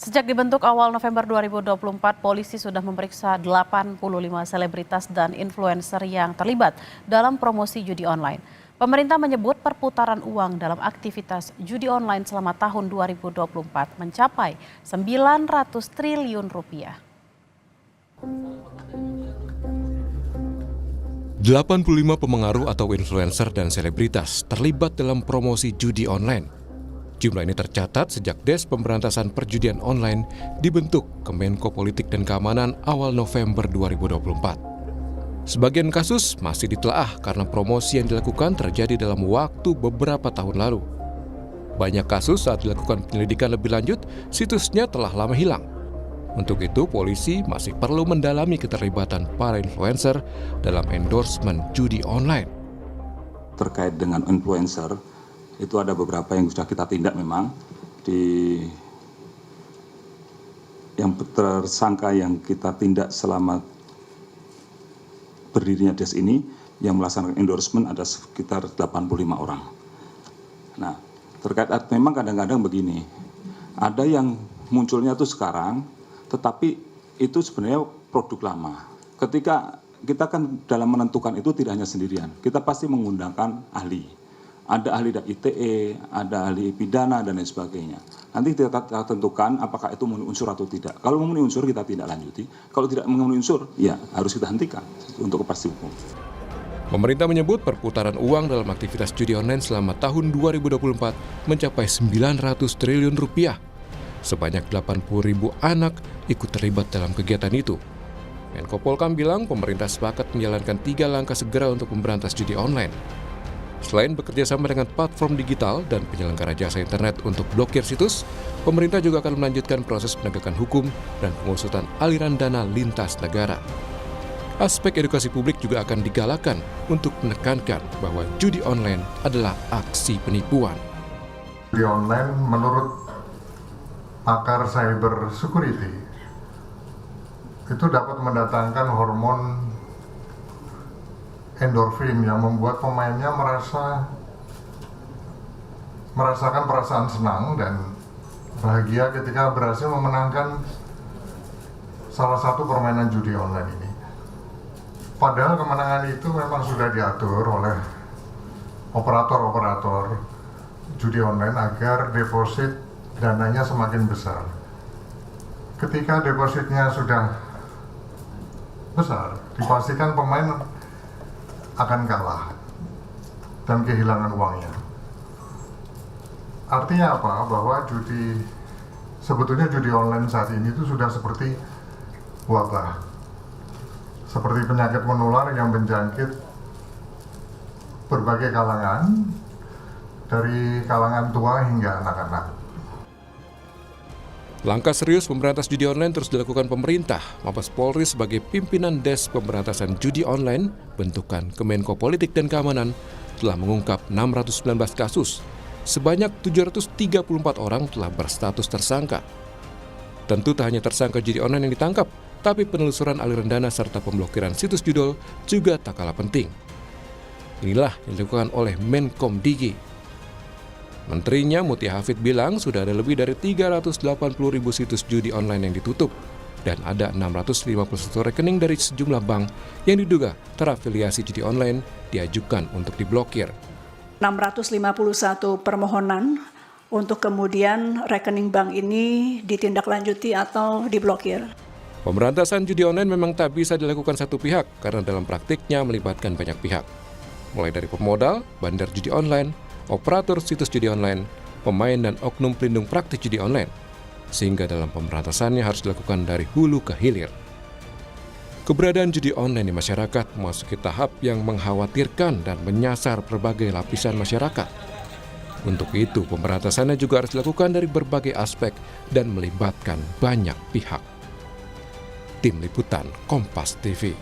Sejak dibentuk awal November 2024, polisi sudah memeriksa 85 selebritas dan influencer yang terlibat dalam promosi judi online. Pemerintah menyebut perputaran uang dalam aktivitas judi online selama tahun 2024 mencapai 900 triliun rupiah. 85 pemengaruh atau influencer dan selebritas terlibat dalam promosi judi online. Jumlah ini tercatat sejak Des Pemberantasan Perjudian Online dibentuk Kemenko Politik dan Keamanan awal November 2024. Sebagian kasus masih ditelaah karena promosi yang dilakukan terjadi dalam waktu beberapa tahun lalu. Banyak kasus saat dilakukan penyelidikan lebih lanjut, situsnya telah lama hilang. Untuk itu, polisi masih perlu mendalami keterlibatan para influencer dalam endorsement judi online. Terkait dengan influencer, itu ada beberapa yang sudah kita tindak memang. Yang tersangka yang kita tindak selama berdirinya Des ini, yang melaksanakan endorsement ada sekitar 85 orang. Nah, terkait memang kadang-kadang begini, ada yang munculnya itu sekarang, tetapi itu sebenarnya produk lama. Ketika kita kan dalam menentukan itu tidak hanya sendirian, kita pasti mengundangkan ahli. Ada ahli ITE, ada ahli pidana, dan lain sebagainya. Nanti kita tentukan apakah itu memenuhi unsur atau tidak. Kalau memenuhi unsur, kita tidak lanjuti. Kalau tidak memenuhi unsur, ya harus kita hentikan untuk kepastian hukum. Pemerintah menyebut perputaran uang dalam aktivitas judi online selama tahun 2024 mencapai 900 triliun rupiah. Sebanyak 80.000 anak ikut terlibat dalam kegiatan itu. Menko Polkam bilang pemerintah sepakat menjalankan 3 langkah segera untuk memberantas judi online. Selain bekerja sama dengan platform digital dan penyelenggara jasa internet untuk blokir situs, pemerintah juga akan melanjutkan proses penegakan hukum dan pengusutan aliran dana lintas negara. Aspek edukasi publik juga akan digalakan untuk menekankan bahwa judi online adalah aksi penipuan. Judi online menurut pakar cyber security itu dapat mendatangkan hormon endorfin yang membuat pemainnya merasakan perasaan senang dan bahagia ketika berhasil memenangkan salah satu permainan judi online ini. Padahal kemenangan itu memang sudah diatur oleh operator-operator judi online agar deposit dananya semakin besar. Ketika depositnya sudah besar, dipastikan pemain akan kalah dan kehilangan uangnya. Artinya apa? Bahwa sebetulnya judi online saat ini itu sudah seperti wabah, seperti penyakit menular yang menjangkit berbagai kalangan, dari kalangan tua hingga anak-anak. Langkah serius memberantas judi online terus dilakukan pemerintah. Mabes Polri sebagai pimpinan Des Pemberantasan Judi Online, bentukan Kemenko Politik dan Keamanan, telah mengungkap 619 kasus. Sebanyak 734 orang telah berstatus tersangka. Tentu tak hanya tersangka judi online yang ditangkap, tapi penelusuran aliran dana serta pemblokiran situs judul juga tak kalah penting. Inilah yang dilakukan oleh Menkom Digi. Menterinya Mutia Hafid bilang sudah ada lebih dari 380.000 situs judi online yang ditutup dan ada 651 rekening dari sejumlah bank yang diduga terafiliasi judi online diajukan untuk diblokir. 651 permohonan untuk kemudian rekening bank ini ditindaklanjuti atau diblokir. Pemberantasan judi online memang tak bisa dilakukan satu pihak karena dalam praktiknya melibatkan banyak pihak. Mulai dari pemodal, bandar judi online, operator situs judi online, pemain dan oknum pelindung praktik judi online, sehingga dalam pemberantasannya harus dilakukan dari hulu ke hilir. Keberadaan judi online di masyarakat memasuki tahap yang mengkhawatirkan dan menyasar berbagai lapisan masyarakat. Untuk itu, pemberantasannya juga harus dilakukan dari berbagai aspek dan melibatkan banyak pihak. Tim Liputan Kompas TV.